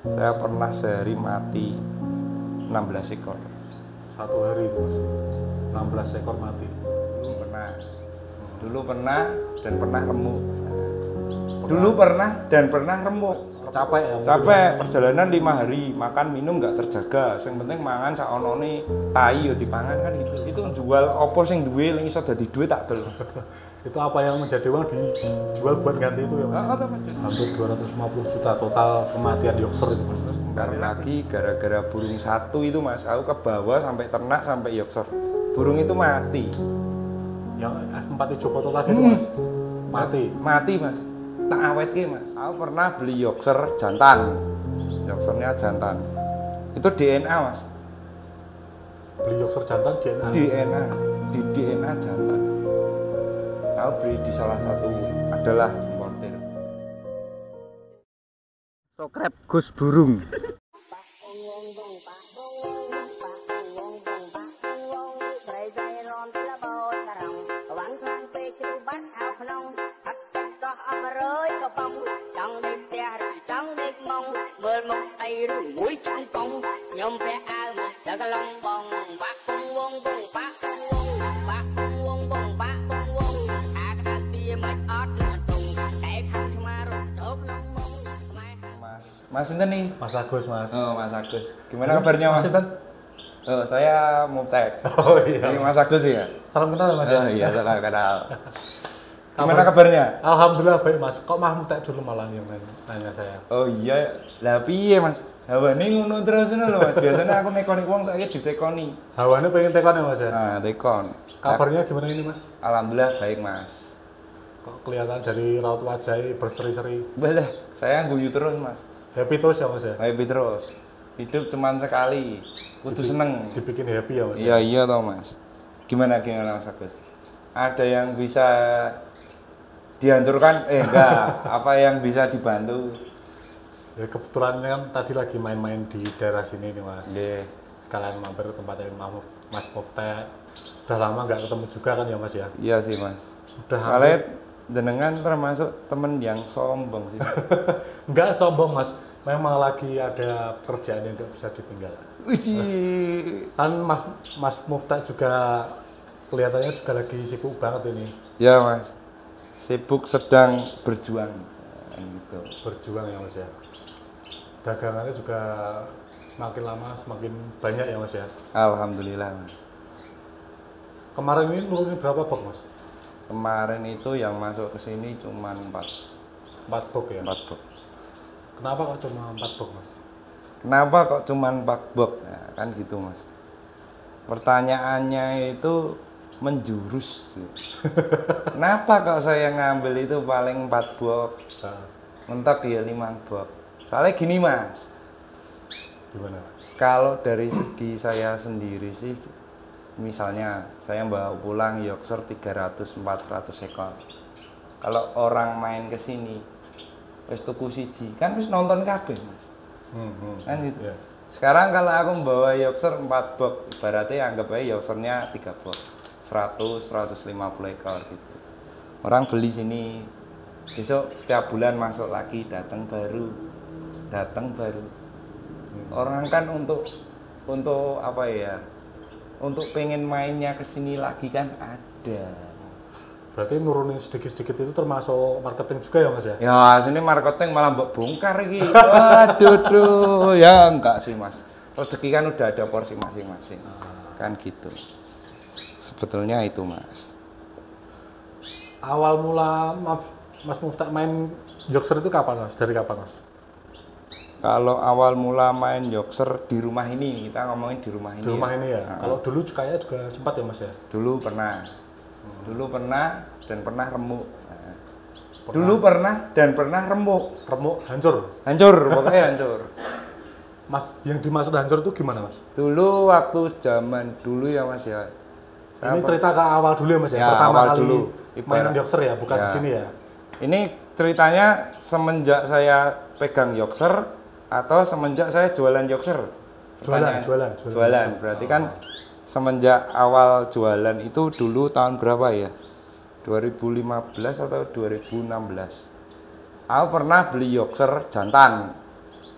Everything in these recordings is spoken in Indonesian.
Saya pernah sehari mati 16 ekor. Satu hari itu mas, 16 ekor mati. Dulu pernah dan pernah remuk. Dulu pernah dan pernah remuk. Capek ya? Capek, perjalanan 5 hari, makan minum nggak terjaga. Yang penting mangan saonone tai yo dipangan kan gitu. Itu jual opo sing duwe leng iso dadi duit tak dol. Itu apa yang menjadi uang dijual buat ganti itu ya mas? Hampir 250 juta total kematian Yorkshire itu mas. Karena lagi gara-gara burung satu itu mas, aku ke bawah sampai ternak sampai Yorkshire. Burung itu mati. Yang F4 hijau foto tadi itu mas? Mati mas. Tak awetke mas. Aku pernah beli Yorkshire jantan. Yorkshire-nya jantan. Itu DNA mas. Beli Yorkshire jantan DNA? Di DNA jantan. Aku beli di salah satu adalah importer. Sokrep Gus Burung. Mas Sinten nih? Mas Agus mas. Oh Mas Agus. Gimana kabarnya Mas? Sinten? Oh saya Muptek. Oh iya. Ini Mas Agus ya? Salam kenal ya mas ya? Oh iya salam kenal. Gimana kabarnya? Alhamdulillah baik mas. Kok Mas Muptek dulu malah yang nanya saya? Oh iya. Lah piye Mas? Hawane ngono terus ngono lho Mas. Biasanya aku nekoni wong saiki ditekoni. Hawane pengen tekon ya mas ya? Nah, tekon. Kabarnya gimana ini mas? Alhamdulillah baik Mas. Kok kelihatan dari raut wajahnya berseri-seri? Boleh, saya guyu terus Mas. Happy terus ya mas ya? Happy terus. Hidup cuma sekali. Kudu seneng. Dibikin happy ya mas? Iya iya toh Mas. Gimana Mas Agus? Ada yang bisa dihancurkan? Enggak. Apa yang bisa dibantu? Ya kebetulan kan tadi lagi main-main di daerah sini nih mas. Nggih. Sekalian mampir ke tempatnya Mas Muptek. Udah lama nggak ketemu juga kan ya mas ya? Iya sih Mas. Udah Soalnya jenengan termasuk temen yang sombong sih. Nggak sombong mas, memang lagi ada pekerjaan yang nggak bisa ditinggal. Widih. Kan Mas Muptek juga kelihatannya juga lagi sibuk banget ini. Ya Mas. Sibuk sedang berjuang. Gitu. Berjuang ya mas ya. Dagangannya juga semakin lama semakin banyak ya mas ya. Alhamdulillah Mas. Kemarin ini nurunin berapa box mas? Kemarin itu yang masuk ke sini cuma 4 box ya? 4 box. Kenapa kok cuma 4 box mas? Kenapa kok cuma 4 box? Nah, kan gitu Mas. Pertanyaannya itu menjurus. Kenapa kok saya ngambil itu paling 4 box? Mentok ya 5 box. Soalnya gini Mas. Gimana mas? Kalau dari segi saya sendiri sih, misalnya saya bawa pulang Yorkshire 300-400 ekor. Kalau orang main ke sini, wis tuku siji, kan wis nonton kabeh Mas. Kan gitu. Yeah. Sekarang kalau aku membawa Yorkshire 4 box, ibaratnya anggap aja Yorkshire-nya 3 box. 100-150 ekor gitu. Orang beli sini, besok setiap bulan masuk lagi, datang baru. Orang kan untuk apa ya? Untuk pengen mainnya ke sini lagi kan ada. Berarti nurunin sedikit-sedikit itu termasuk marketing juga ya mas ya? Ya sini marketing malah mbok bongkar iki. Waduh tuh, ya enggak sih Mas. Rezeki kan udah ada porsi masing-masing. Kan gitu. Sebetulnya itu Mas. Awal mula Mas Muptek main Yorkshire itu kapan mas? Dari kapan mas? Kalau awal mula main Yorkshire di rumah ini, kita ngomongin di rumah ini. Di rumah ya. ini ya? Nah, Kalau dulu kayaknya juga sempat ya mas ya? dulu pernah. Dulu pernah dan pernah remuk. Nah, dulu pernah dan pernah remuk. Remuk hancur? Hancur, pokoknya hancur. Mas, yang dimaksud hancur itu gimana mas? Dulu waktu zaman dulu ya Mas ya. Ini cerita ke awal dulu ya mas ya? Ya, Pertama awal kali dulu. main Yorkshire ya? Bukan Ya. di sini ya? Ini ceritanya semenjak saya pegang Yorkshire atau semenjak saya jualan Yorkshire? Jualan. Berarti kan semenjak awal jualan itu dulu tahun berapa ya? 2015 atau 2016. Aku pernah beli Yorkshire jantan.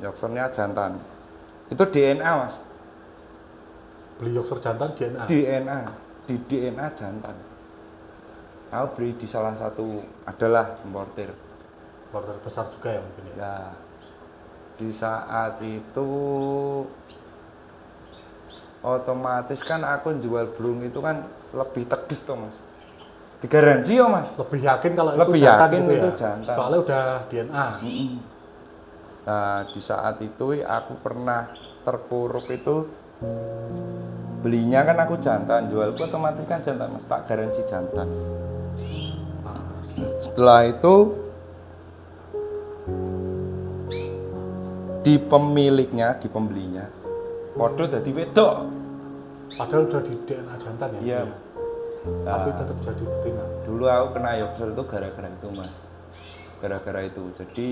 Yorkshire-nya jantan. Itu DNA mas. Beli Yorkshire jantan DNA. Di DNA jantan. Aku beli di salah satu adalah importir. Importer besar juga ya mungkin ya. Ya, di saat itu otomatis kan aku jual burung itu kan lebih tegas tuh mas. Digaransi ya mas. Lebih yakin kalau Lebih itu jantan yakin gitu itu ya. jantan. Soalnya udah DNA. Nah di saat itu aku pernah terpuruk itu belinya kan aku jantan, jualku otomatis kan jantan mas, tak garansi jantan. Setelah itu di pemiliknya, di pembelinya, podo jadi wedok. Padahal udah di DNA jantan ya. Iya. Tapi Nah, tetap jadi betina. dulu aku kena Yorkshire itu gara-gara itu mas, gara-gara itu. Jadi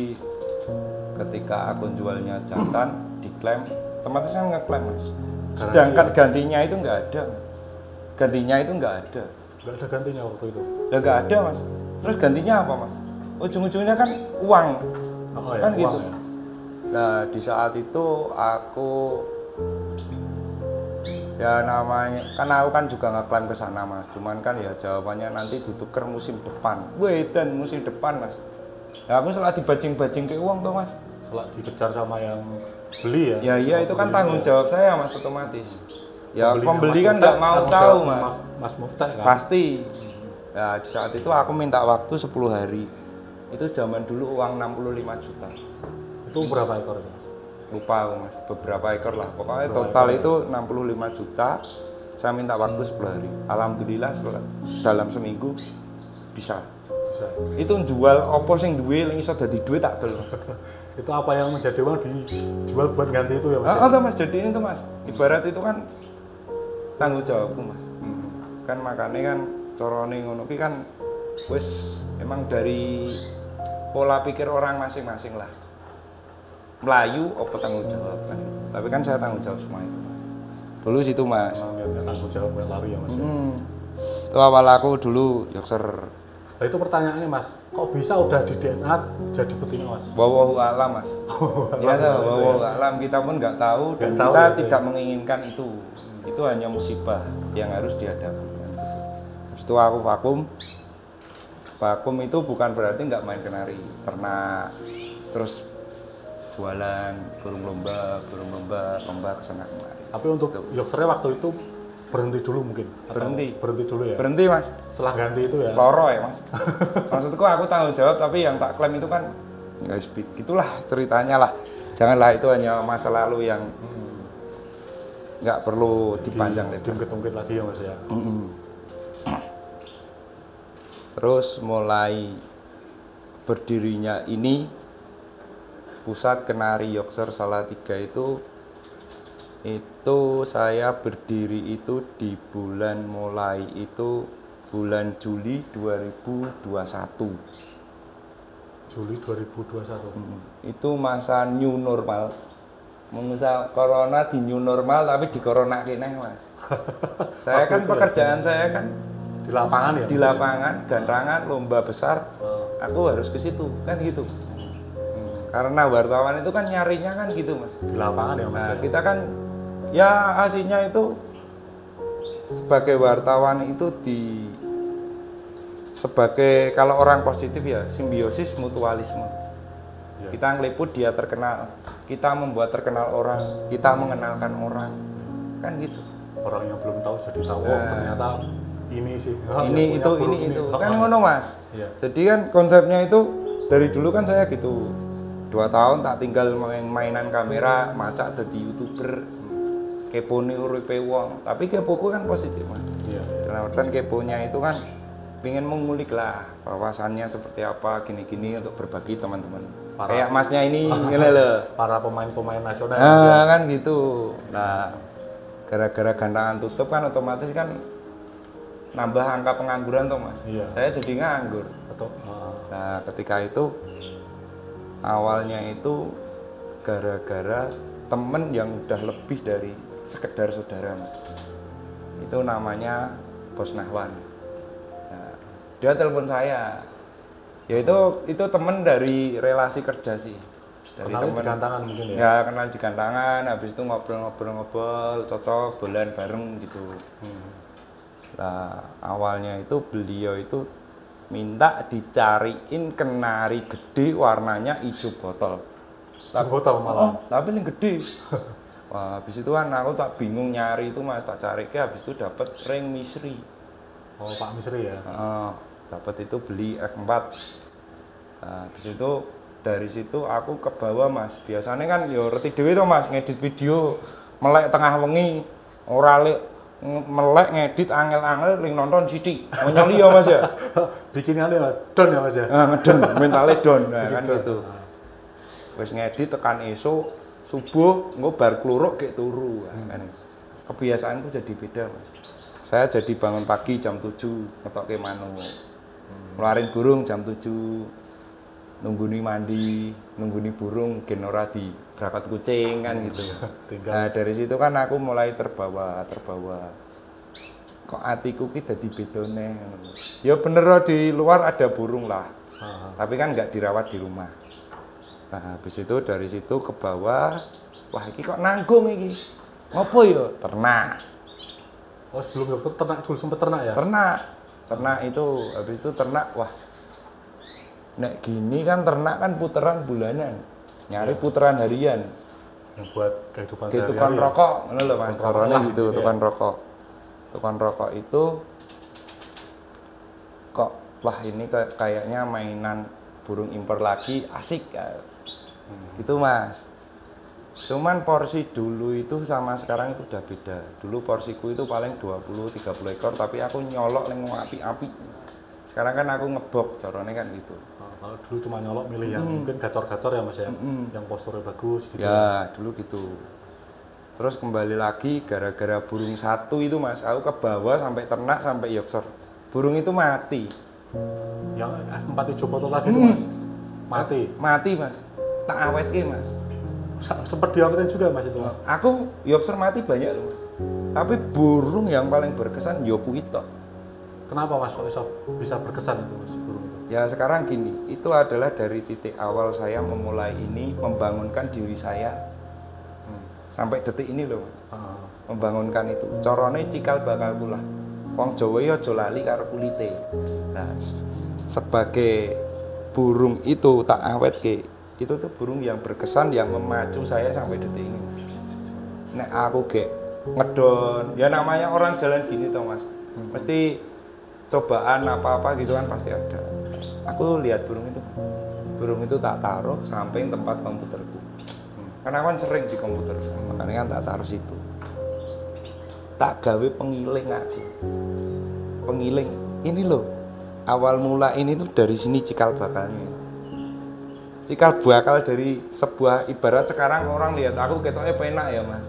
ketika aku jualnya jantan diklaim, otomatis kan ngeklaim mas. Sedangkan gantinya itu nggak ada, gantinya itu nggak ada. Nggak ada gantinya waktu itu. Lah nggak ada mas. Terus gantinya apa mas? Ujung-ujungnya kan uang, Oh ya, kan uang gitu. ya. Nah di saat itu aku ya namanya kan aku kan juga ngeklaim ke sana mas. Cuman kan ya jawabannya nanti ditukar musim depan. Wih dan musim depan mas. Ya aku setelah dibajing-bajing ke uang tuh mas. Setelah dikejar sama yang beli ya. Ya iya itu kan Pembeli tanggung ya. jawab saya mas otomatis. Ya Pembelinya pembeli Mas kan Muftah, nggak mau tanggung tahu jawabnya mas. Mas Muftah kan. Pasti. Ya di saat itu aku minta waktu 10 hari. Itu zaman dulu uang 65 juta. Itu berapa ekor itu? Mas? Lupa aku mas, beberapa ekor lah. Pokoknya Beberapa total ekor, itu 65 juta. Saya minta waktu 10 hari. Alhamdulillah dalam seminggu bisa. Bisa. Itu jual opo sing duwe lagi iso dadi duit tak bel. Itu apa yang menjadi uang dijual buat ganti itu ya Mas? Ah, mas jadi itu mas. Ibarat itu kan tanggung jawabku mas. Kan makanya kan corone ngono ki kan wis emang dari pola pikir orang masing-masing lah. Melayu apa tanggung jawab kan. Tapi kan saya tanggung jawab semua itu. Dulu situ mas. Emang ya, tanggung jawab buat lari ya Mas. Ya? Itu awal aku dulu Yorkshire. Nah, itu pertanyaannya Mas, kok bisa udah di DNA jadi betina Mas? Wallahu a'lam mas. Ya tahu, Itu wallahu a'lam kita pun nggak tahu dan Nggak tahu kita gitu tidak ya. menginginkan itu. Itu hanya musibah yang harus dihadapi. Habis itu aku vakum. Vakum itu bukan berarti nggak main kenari, ternak, terus jualan burung lomba kesana kemari. Tapi untuk Yorkshire waktu itu berhenti dulu mungkin? Atau berhenti dulu ya? Berhenti mas. Setelah ganti itu ya? Loro ya mas. Maksudku aku tanggung jawab tapi yang tak klaim itu kan nggak speed. Gitulah ceritanya lah. Janganlah itu hanya masa lalu yang nggak perlu dipanjang lebar. Diungkit-ungkit lagi ya Mas ya? Terus mulai berdirinya ini pusat kenari Yorkshire Salatiga itu saya berdiri itu di bulan mulai itu bulan Juli 2021. Juli 2021. Itu masa new normal. Mengusaha corona di new normal tapi di corona kene mas. Saya kan Waktu itu ya? pekerjaan saya kan Di lapangan ya? di lapangan, ganrangan, lomba besar. Oh. Aku harus ke situ kan gitu. Karena wartawan itu kan nyarinya kan gitu mas. Di lapangan ya Mas Nah ya? kita kan ya aslinya itu sebagai wartawan itu sebagai kalau orang positif ya simbiosis mutualisme. Ya. Kita ngeliput dia terkenal, kita membuat terkenal orang, kita mengenalkan orang, kan gitu. Orang yang belum tahu jadi tahu, oh, Nah. ternyata ini sih. Ini itu, kan ngono mas. Iya. Jadi kan konsepnya itu dari dulu kan saya gitu. 2 tahun tak tinggal mainan kamera, macak jadi youtuber, kepo nih uripe wong. Tapi kepoku kan positif mas. Iya. Dalam artian keponya itu kan pengen mengulik lah wawasannya seperti apa gini-gini untuk berbagi teman-teman. Kayak masnya ini ngene lho. Para pemain-pemain nasional. Nah, kan gitu. Nah, gara-gara gantangan tutup kan otomatis kan nambah angka pengangguran tuh mas. Iya. Saya jadi nganggur. Atau Nah, ketika itu awalnya itu gara-gara temen yang udah lebih dari sekedar saudara mas. Itu namanya Bos Nahwan. Nah, dia telepon saya. Ya itu temen dari relasi kerja sih. dari Kenalnya di temen. gantangan mungkin ya? Ya kenal di gantangan, habis itu ngobrol-ngobrol, cocok, dolan bareng gitu. Nah awalnya itu beliau itu minta dicariin kenari gede warnanya hijau botol. Botol malah. Tapi yang gede. Wah, habis itu kan aku tak bingung nyari itu mas, tak cari ke, habis itu dapat ring Misri. Oh Pak Misri ya? Dapat itu beli F4. Nah, habis itu dari situ aku ke bawah mas. Biasanya kan yo reti dhewe to mas, ngedit video melek tengah wengi, ora melek ngedit angel-angel ling nonton sithik. Nyoli ya mas ya. Bikinannya don ya mas ya? Ngedon, mentale don. Nah, kan gitu. Wis ngedit tekan esuk subuh engko bar kluruk gek turu. Kan. Kebiasaanku jadi beda mas. Saya jadi bangun pagi jam 7 ngetokke manuk. Ngeluarin burung jam 7. Nungguni mandi, nungguni burung gen ora di berangkat kucing kan gitu. Nah, dari situ kan aku mulai terbawa. Kok hatiku ki dadi bedone. Ya bener loh, di luar ada burung lah. Tapi kan nggak dirawat di rumah. Nah, habis itu dari situ ke bawah, wah iki kok nanggung iki. Ngopo ya? Ternak. Oh sebelum dokter ternak dulu sempet ternak ya? Ternak itu, habis itu ternak, wah nek gini kan ternak kan puteran bulanan, nyari puteran harian. Yang buat kehidupan tukang rokok, ngono lho Mas. Carane gitu, ya. tukang rokok. Tukang rokok itu kok wah ini kayaknya mainan burung impor lagi asik ya. Gitu Mas. Cuman porsi dulu itu sama sekarang itu udah beda. Dulu porsiku itu paling 20-30 ekor tapi aku nyolok yang api-api. Sekarang kan aku ngebok, caranya kan gitu. Kalau dulu cuma nyolok milih yang mungkin gacor-gacor ya mas ya, yang posturnya bagus gitu. Ya, dulu gitu. Terus kembali lagi gara-gara burung satu itu mas, aku ke bawah sampai ternak sampai Yorkshire. Burung itu mati. Yang F4 hijau botol tadi itu mas, mati. Mati mas, tak awetke mas. Sempet diawetin juga mas itu mas. Aku Yorkshire mati banyak loh mas. Tapi burung yang paling berkesan Yopu itu. Kenapa mas kok bisa berkesan itu mas burung itu? Ya sekarang gini, itu adalah dari titik awal saya memulai ini membangunkan diri saya sampai detik ini loh, membangunkan itu. Corone cikal bakal pula. Wong Jawa ya aja lali karo kulite. Nah, sebagai burung itu tak awetke, itu tuh burung yang berkesan yang memacu saya sampai detik ini. Nek aku gek ngedon, ya namanya orang jalan gini toh mas, mesti cobaan apa-apa gitu kan pasti ada. Aku lihat burung itu tak taruh samping tempat komputerku. Karena aku kan sering di komputer, makanya kan tak taruh situ. Tak gawe pengiling aku. Pengiling, ini loh, awal mula ini tuh dari sini cikal bakalnya. Cikal bakal dari sebuah ibarat sekarang orang lihat aku ketoknya penak ya mas.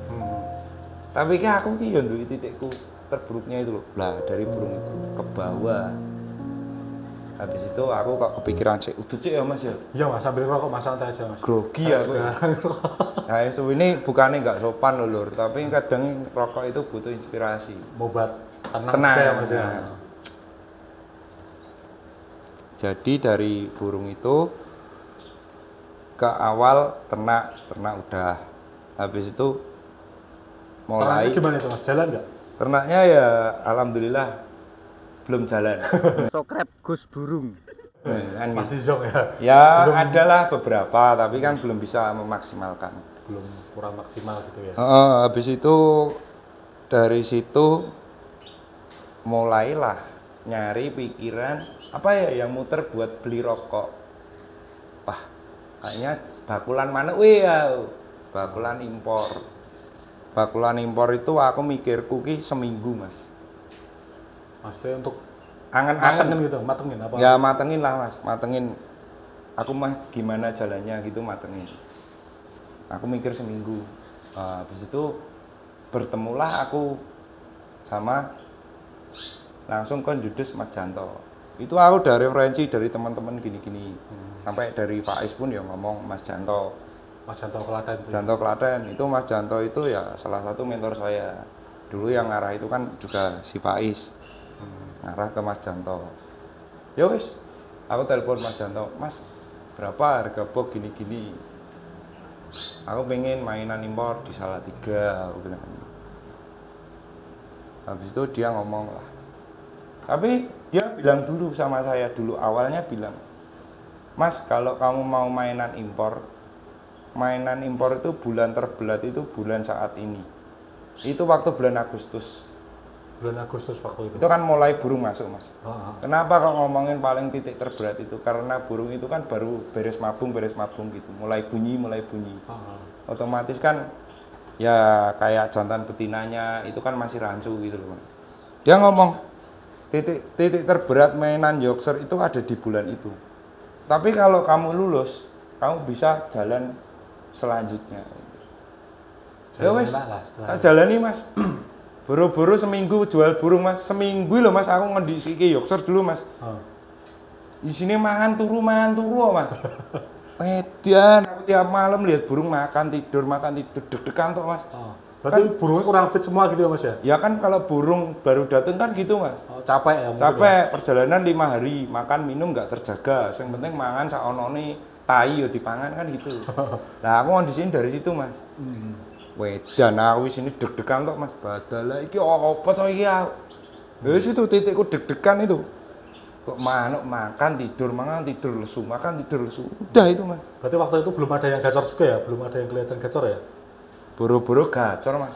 Tapi kan aku ki yo duwe titikku terburuknya itu loh. Lah dari burung itu ke bawah. Habis itu aku kok kepikiran sih, udah cek ya mas ya? Iya mas, sambil rokok mas santai aja mas. Grogi aku. Nah itu ini bukannya nggak sopan loh lur, tapi kadang rokok itu butuh inspirasi. Mau buat tenang juga ya mas ya. Jadi dari burung itu ke awal ternak udah. Habis itu mulai. Ternaknya gimana itu mas? Jalan nggak? Ternaknya ya alhamdulillah belum jalan. Sokrep Gus Burung. Kan Masih zong ya? ya adalah beberapa tapi kan belum bisa memaksimalkan. Belum kurang maksimal gitu ya? Habis itu dari situ mulailah nyari pikiran apa ya yang muter buat beli rokok. Wah kayaknya bakulan mana? Ya bakulan impor. Bakulan impor itu aku mikirku ki seminggu mas. Maksudnya untuk angen-angen gitu, matengin apa? Ya matengin lah mas, matengin. Aku mah gimana jalannya gitu matengin. Aku mikir seminggu. Habis itu bertemulah aku sama langsung ke Judes Mas Janto. Itu aku dari referensi dari teman-teman gini-gini. Sampai dari Faiz pun ya ngomong Mas Janto. Mas Janto Klaten. Janto Klaten itu Mas Janto itu ya salah satu mentor saya. Dulu yang ngarah itu kan juga si Faiz. Ngarah ke Mas Janto. Ya wis, aku telepon Mas Janto, Mas berapa harga box gini-gini. aku pengen mainan impor di Salatiga, aku bilang. Habis itu dia ngomong lah, tapi dia bilang dulu sama saya dulu, awalnya bilang, Mas kalau kamu mau mainan impor itu bulan terbelat itu bulan saat ini, itu waktu bulan Agustus waktu itu. Itu kan mulai burung masuk, Mas. Kenapa Kenapa kok ngomongin paling titik terberat itu? Karena burung itu kan baru beres mabung gitu, mulai bunyi. Otomatis kan ya kayak jantan betinanya itu kan masih rancu gitu loh. Dia ngomong titik terberat mainan Yorkshire itu ada di bulan itu. Tapi kalau kamu lulus, kamu bisa jalan selanjutnya. Ya wes, tak jalani Mas. Buru-buru seminggu jual burung Mas. Seminggu loh Mas aku ngedisiki Yorkshire dulu Mas. Di sini mangan turu Mas. Edan, aku tiap malam lihat burung makan tidur deg-degan toh Mas. Berarti kan, burungnya kurang fit semua gitu ya Mas ya? Ya kan kalau burung baru datang kan gitu Mas. Capek ya? Capek, perjalanan 5 hari, makan minum nggak terjaga. Yang penting mangan saonone tai yo dipangan kan gitu. Nah aku di sini dari situ Mas. Wedan aku sini deg-degan toh Mas. Badalah iki apa toh iki? Ya situ titikku deg-degan itu. Kok manuk makan tidur lesu, makan tidur lesu. Udah itu Mas. Berarti waktu itu belum ada yang gacor juga ya? Belum ada yang kelihatan gacor ya? Buru-buru gacor Mas.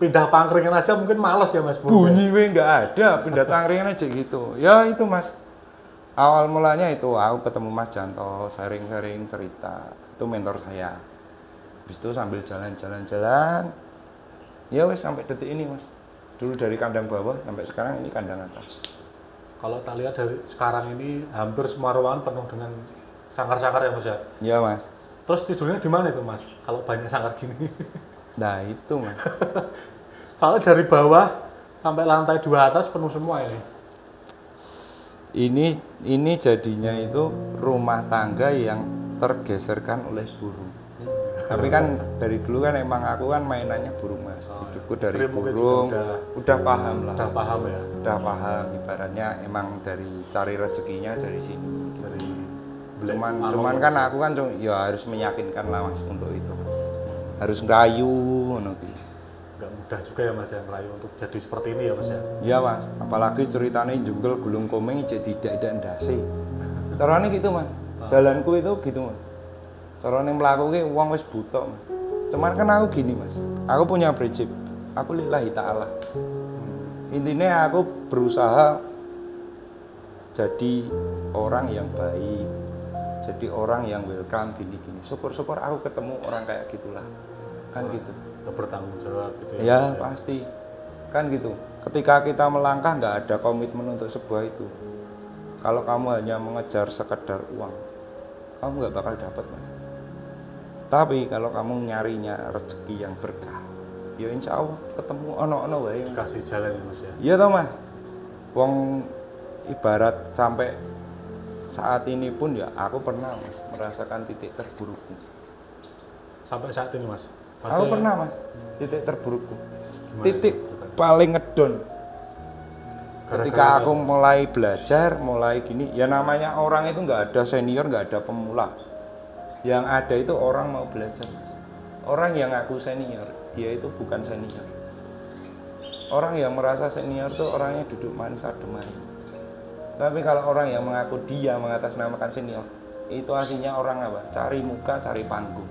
Pindah pangkringan aja mungkin males ya Mas? Bunyi nggak ada, pindah pangkringan aja gitu. Ya itu Mas. Awal mulanya itu aku ketemu Mas Janto, sharing-sharing cerita. Itu mentor saya. Habis itu sambil jalan-jalan. Ya wes sampai detik ini Mas. Dulu dari kandang bawah sampai sekarang ini kandang atas. Kalau tak lihat dari sekarang ini hampir semua ruangan penuh dengan sangkar-sangkar ya Mas ya? Iya Mas. Terus tidurnya di mana itu Mas? Kalau banyak sangkar gini? Nah itu Mas. Soalnya dari bawah sampai lantai 2 atas penuh semua ini. Ini jadinya itu rumah tangga yang tergeserkan oleh burung. Tapi kan dari dulu kan emang aku kan mainannya burung Mas. Hidupku dari burung, udah paham lah. Udah paham ya? Udah paham, ibaratnya emang dari cari rezekinya dari sini. Cuman kan aku kan ya harus meyakinkan lah Mas untuk itu. Harus ngerayu ngono ki. Enggak mudah juga ya Mas ya ngerayu untuk jadi seperti ini ya Mas ya. Iya Mas, apalagi ceritanya jungkel gulung komeng jadi tidak ndase. Carane gitu Mas. Jalanku itu gitu Mas. Carane mlaku ki wong wis buta Mas. Cuman kan aku gini Mas. Aku punya prinsip. Aku lillahi ta'ala. Intinya aku berusaha jadi orang yang baik. Jadi orang yang welcome gini-gini. Syukur-syukur aku ketemu orang kayak gitulah. Kan gitu. Bertanggung jawab gitu ya. Ya pasti. Kan gitu. Ketika kita melangkah nggak ada komitmen untuk sebuah itu. Kalau kamu hanya mengejar sekedar uang, kamu nggak bakal dapat Mas. Tapi kalau kamu nyarinya rezeki yang berkah, ya insya Allah ketemu ono wae. Kasih jalan ya Mas ya. Iya toh Mas. Wong ibarat sampai saat ini pun ya aku pernah Mas merasakan titik terburukku. Sampai saat ini Mas? Aku pernah Mas, titik terburukku. Gimana Titik itu, paling ngedon. Ketika aku mulai belajar, mulai gini, ya namanya orang itu nggak ada senior, nggak ada pemula. Yang ada itu orang mau belajar. Orang yang ngaku senior, dia itu bukan senior. Orang yang merasa senior itu orangnya duduk manis adem manis. Tapi kalau orang yang mengaku dia mengatasnamakan senior, itu aslinya orang apa? Cari muka, cari panggung.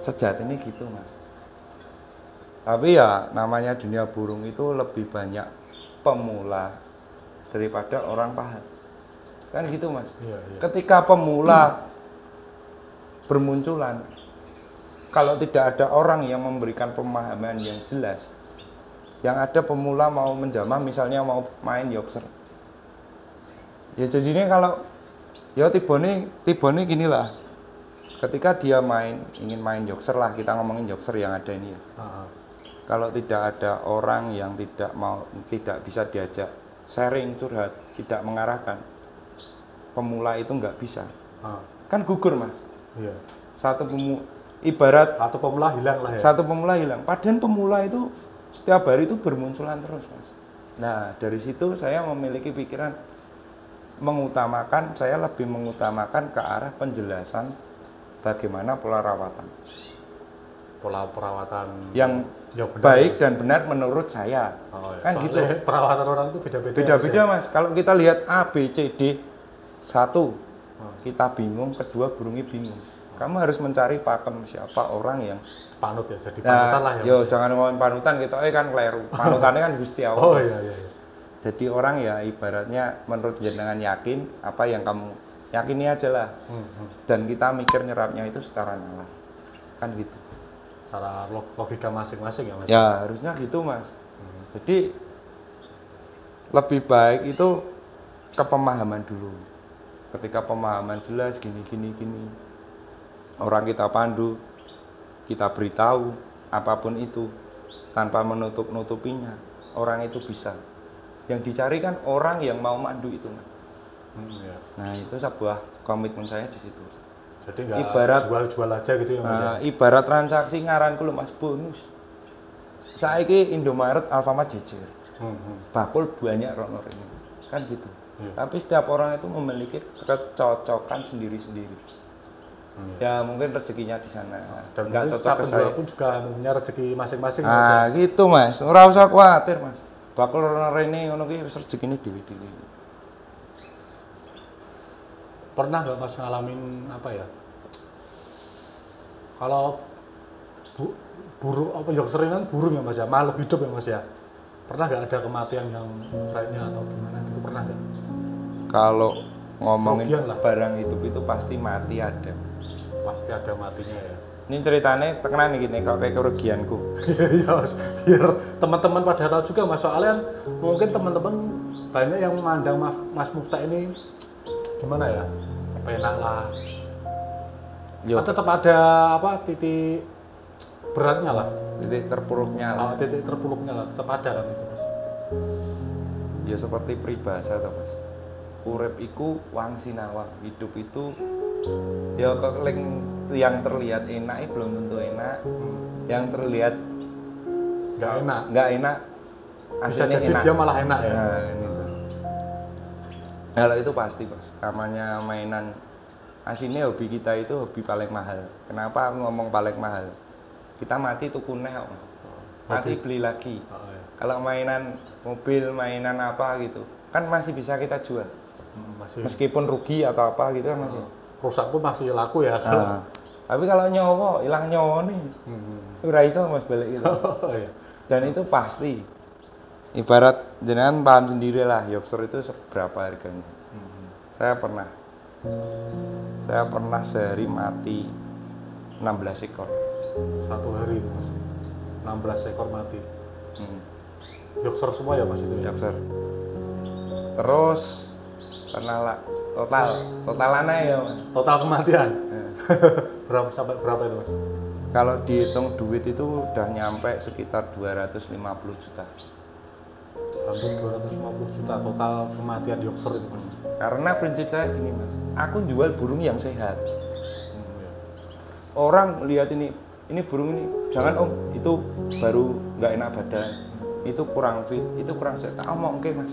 Sejatinya gitu Mas. Tapi ya namanya dunia burung itu lebih banyak pemula daripada orang paham. Kan gitu Mas. Iya. Ketika pemula bermunculan, kalau tidak ada orang yang memberikan pemahaman yang jelas, yang ada pemula mau menjamah misalnya mau main Yorkshire. Ya jadinya kalau ya tibone gini lah. Ketika dia ingin main Yorkshire lah, kita ngomongin Yorkshire yang ada ini ya. Kalau tidak ada orang yang tidak bisa diajak sharing, curhat, tidak mengarahkan, pemula itu nggak bisa. Kan gugur Mas. Iya. Ibarat atau pemula hilang lah ya. Satu pemula hilang. Padahal pemula itu setiap hari itu bermunculan terus Mas. Nah dari situ saya memiliki pikiran saya lebih mengutamakan ke arah penjelasan bagaimana pola rawatan Pola perawatan yang benar, baik Mas. dan benar menurut saya. Oh, ya. Kan Soalnya gitu. perawatan orang itu beda-beda. Beda-beda Mas, Mas. Kalau kita lihat A, B, C, D, satu Oh. kita bingung, kedua burungnya bingung. Kamu harus mencari pakem siapa orang yang ya. Panut ya, jadi panutan lah ya. yo Mas, ya. jangan ngomongin panutan kita kan kleru. Panutannya kan Gusti Allah. Oh iya iya. iya. Jadi orang ya ibaratnya menurut jenengan yakin apa yang kamu yakini aja lah. Dan kita mikir nyerapnya itu secara nalar. Kan gitu. Cara logika masing-masing ya Mas. Ya harusnya gitu Mas. Jadi lebih baik itu kepemahaman dulu. Ketika pemahaman jelas gini, orang kita pandu, kita beritahu apapun itu tanpa menutup-nutupinya, orang itu bisa. Yang dicari kan orang yang mau mandu itu. Iya. Nah itu sebuah komitmen saya di situ. Jadi nggak Ibarat- jual-jual aja gitu ya Mas. ya? Nah, ibarat transaksi ngaranku lho Mas bonus. Saiki Indomaret, Alfamart jejer. Bakul banyak rono ini. Kan gitu. Iya. Tapi setiap orang itu memiliki kecocokan sendiri-sendiri. Iya. Ya mungkin rezekinya di sana. Dan Nggak mungkin cocok setiap ke penjual saya. pun juga punya rezeki masing-masing Mas. ya. Nah, gitu Mas. Ora usah khawatir Mas. Bakul rono rene ngono ki wis rezekine dhewe-dhewe. Pernah nggak Mas ngalamin apa ya? Kalau burung apa yoksering kan burung ya Mas ya, makhluk hidup ya Mas ya. Pernah nggak ada kematian yang banyak atau gimana? Itu pernah nggak? Kalau ngomongin Kerugian lah. barang hidup itu pasti mati ada. Pasti ada matinya ya. Ini ceritanya tekenan nih gini, kalau kayak kerugianku. Iya Mas, biar teman-teman pada tahu juga Mas. Soalnya mungkin teman-teman banyak yang memandang Mas Mufta ini gimana ya? Penak lah. Yo, Kan tetap ada apa titik beratnya lah. titik terpuruknya lah. Titik terpuruknya lah, tetap ada kan itu Mas. Ya seperti peribahasa toh Mas. Urip iku wang sinawang, hidup itu ya kok yang terlihat enak belum tentu enak, yang terlihat Nggak enak. nggak enak Bisa aslinya jadi enak. dia malah enak ya. Nah, gitu. Kalau itu pasti Mas, namanya mainan aslinya hobi kita itu hobi paling mahal. Kenapa aku ngomong paling mahal? Kita mati tuku neh kok. Mati beli lagi. Oh, iya. Kalau mainan mobil, mainan apa gitu, kan masih bisa kita jual. Masih Meskipun rugi atau apa gitu kan masih. rusak pun masih laku ya kalau. Nah, tapi kalau nyawa, hilang nyawa nih, ora iso Mas balik gitu. Oh, iya. Dan itu pasti. Ibarat jenengan paham sendiri lah, Yorkshire itu seberapa harganya. Saya pernah sehari mati 16 ekor. Satu hari itu Mas. 16 ekor mati. Hmm. Yorkshire semua ya Mas itu ya. Yorkshire. Terus pernah totalannya ya Mas. Total kematian. Nah, Berapa sampai berapa itu Mas? kalau dihitung duit itu udah nyampe sekitar 250 juta. Hampir 250 juta total kematian Yorkshire itu Mas. Karena prinsip saya gini Mas, aku jual burung yang sehat. Iya. Orang lihat ini burung ini, jangan om, itu baru nggak enak badan, itu kurang fit, itu kurang sehat. Mau oke Mas,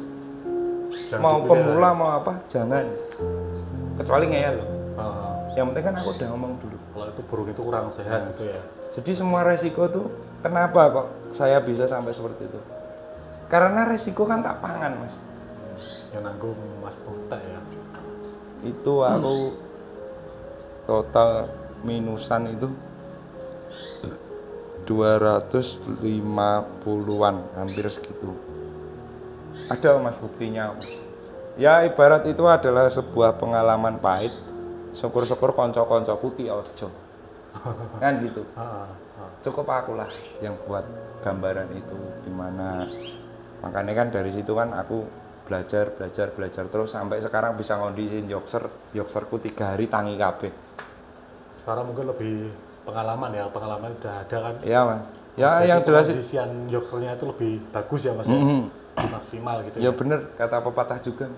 Jangan mau dipilih, pemula ya. mau apa, jangan. Kecuali ngeyel loh. Ah, Yang penting kan aku udah ngomong dulu. kalau itu burung itu kurang sehat gitu ya. Jadi semua resiko tuh, kenapa kok saya bisa sampai seperti itu? Karena resiko kan tak pangan Mas. Yang nanggung Mas Mufta ya. Itu aku total minusan itu 250-an, hampir segitu. Ada Mas buktinya. Ya ibarat itu adalah sebuah pengalaman pahit. Syukur-syukur konco-koncoku ki ojo. Kan gitu. Cukup akulah yang buat gambaran itu gimana. Makanya kan dari situ kan aku belajar terus sampai sekarang bisa ngondisin Yorkshireku 3 hari tangi kabeh. Sekarang mungkin lebih pengalaman udah ada kan. Iya Mas. Ya Jadi yang jelas kondisian Yorkshire-nya itu lebih bagus ya Mas ya. Maksimal gitu ya bener kata pepatah juga.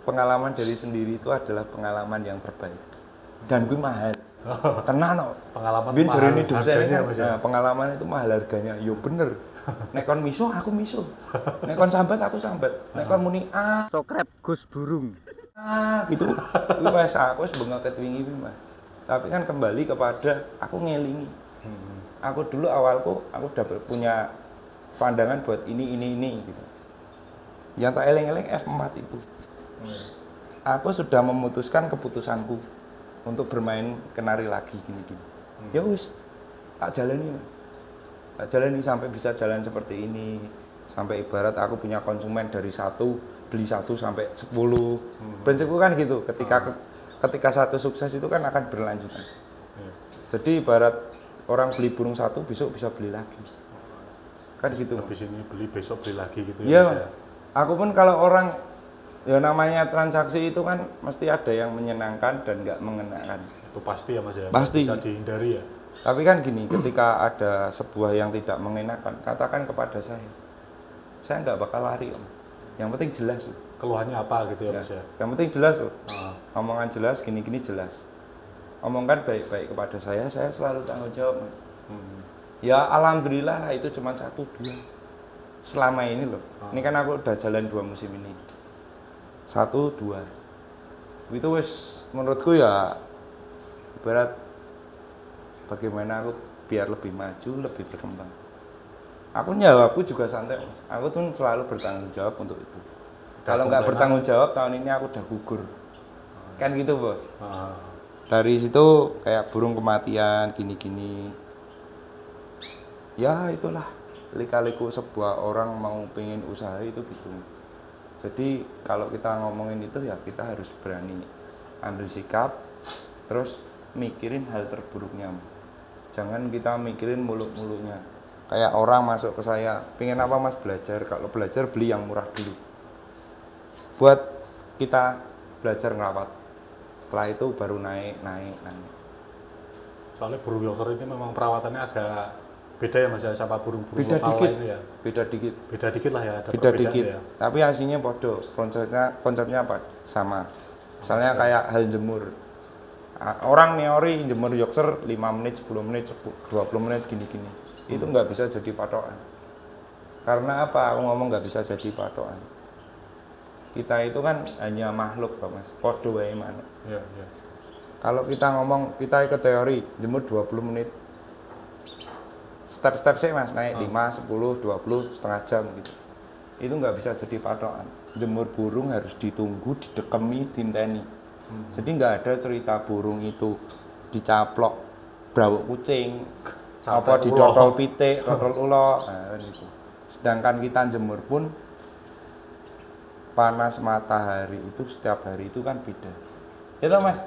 Pengalaman dari sendiri itu adalah pengalaman yang terbaik. Dan gue mahal. Tenan kok. Pengalaman Bin mahal jare ini dosen harganya, kan. Mas, ya? Nah, pengalaman itu mahal harganya. Yo bener. Nek kon miso aku miso. Nek kon sambat aku sambat. Nek kon muni Sokrep Gus Burung. gitu. Kuwi wis aku wis bengeket wingi kuwi Mas. Tapi kan kembali kepada aku ngelingi. Aku dulu awalku aku udah punya pandangan buat ini gitu. Yang tak eleng-eleng F4 itu. Aku sudah memutuskan keputusanku untuk bermain kenari lagi gini-gini. Ya wis, tak jalani. Tak jalani sampai bisa jalan seperti ini. Sampai ibarat aku punya konsumen dari 1 beli 1 sampai 10. Prinsipku kan gitu. Ketika satu sukses itu kan akan berlanjutan. Jadi ibarat orang beli burung 1 besok bisa beli lagi. Kan di situ. Habis ini beli besok beli lagi gitu Iya, Mas, ya. aku pun kalau orang ya namanya transaksi itu kan mesti ada yang menyenangkan dan nggak mengenakan. Itu pasti ya Mas ya. Pasti. Bisa dihindari ya. Tapi kan gini, ketika ada sebuah yang tidak mengenakan, katakan kepada saya nggak bakal lari om. Yang penting jelas loh. Keluhannya apa gitu ya, Ya, Mas ya. yang penting jelas loh. Ah, Omongan jelas, gini-gini jelas. Omongkan baik-baik kepada saya selalu tanggung jawab mas. Ya alhamdulillah itu cuma 1-2 selama ini loh. Ini kan aku udah jalan 2 musim ini. 1-2 itu wis menurutku ya ibarat bagaimana aku biar lebih maju, lebih berkembang. Aku juga santai mas. Aku tuh selalu bertanggung jawab untuk itu. Kalau nggak bertanggung jawab tahun ini aku udah gugur. Kan gitu bos. Dari situ kayak burung kematian gini-gini. Ya itulah lika-liku sebuah orang mau pengen usaha itu gitu. Jadi kalau kita ngomongin itu ya kita harus berani ambil sikap, terus mikirin hal terburuknya. Jangan kita mikirin muluk-muluknya. Kayak orang masuk ke saya, pengen apa mas belajar? Kalau belajar beli yang murah dulu. Buat kita belajar ngerawat. Setelah itu baru naik. soalnya burung Yorkshire ini memang perawatannya agak beda ya Mas ya sama burung-burung Beda lokal dikit. lainnya ya. Beda dikit Lah ya, ada beda perbedaan dikit ya. tapi aslinya podo, konsepnya apa sama. Misalnya kayak hal jemur, orang neori jemur Yorkshire 5 menit 10 menit 20 menit gini-gini itu nggak bisa jadi patokan. Karena apa aku ngomong nggak bisa jadi patokan, kita itu kan hanya makhluk Pak mas, podo wae manuk. Iya. Kalau kita ngomong kita ikut teori jemur 20 menit step-step sih mas, naik 5, 10, 20, setengah jam gitu. Itu nggak bisa jadi patokan. Jemur burung harus ditunggu, didekemi, dinteni. Jadi nggak ada cerita burung itu dicaplok brawuk kucing, apa didotol pitik, dotol ulo, nah, kan gitu. Sedangkan kita jemur pun panas matahari itu setiap hari itu kan beda. Itu mas,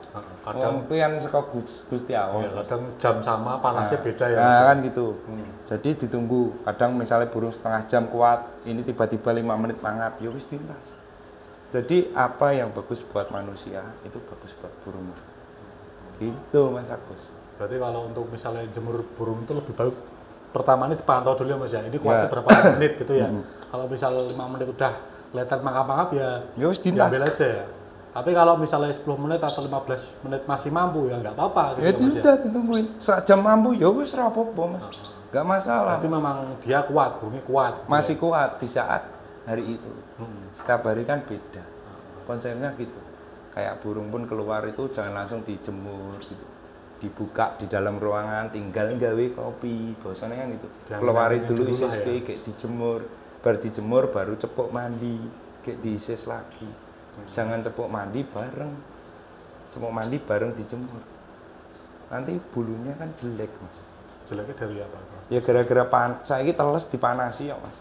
Kadang itu yang saka Gusti Allah. ya, kadang jam sama panasnya beda ya. Nah Mas, ya. kan gitu. Jadi ditunggu. Kadang misalnya burung setengah jam kuat, ini tiba-tiba 5 menit mangap, ya wis tindas. Jadi apa yang bagus buat manusia itu bagus buat burung. Gitu Mas Agus. Berarti kalau untuk misalnya jemur burung itu lebih baik pertama ini dipantau dulu ya Mas ya. Ini kuatnya Ya. berapa menit gitu ya. Kalau misal 5 menit udah kelihatan mangap-mangap ya Ya wis tindas. diambil aja ya. Tapi kalau misalnya 10 menit atau 15 menit masih mampu ya nggak apa-apa gitu Ya Mas ya. tidak ditungguin. Sak jam mampu ya wis ora apa-apa Mas. Enggak masalah. Berarti memang dia kuat, burungnya kuat. Gitu Masih ya. kuat di saat hari itu. Setiap hari kan beda. Konsepnya gitu. Kayak burung pun keluar itu jangan langsung dijemur gitu. Dibuka di dalam ruangan, tinggal gawe kopi. Bosannya kan itu. Yang Keluarin yang dulu dulu lah isis ya. kayak dijemur. Baru dijemur baru cepuk mandi. Kayak diisis lagi. Jangan cepuk mandi bareng. Cepuk mandi bareng dijemur. Nanti bulunya kan jelek, Mas. Jeleknya dari apa? Mas? Ya gara-gara saiki teles dipanasi ya, Mas.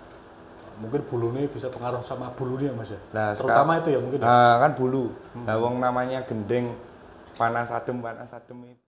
Mungkin bulunya bisa pengaruh sama bulunya Mas ya. Nah, Terutama itu ya mungkin. Ya. Nah, kan bulu. Nah, wong namanya gendeng panas adem itu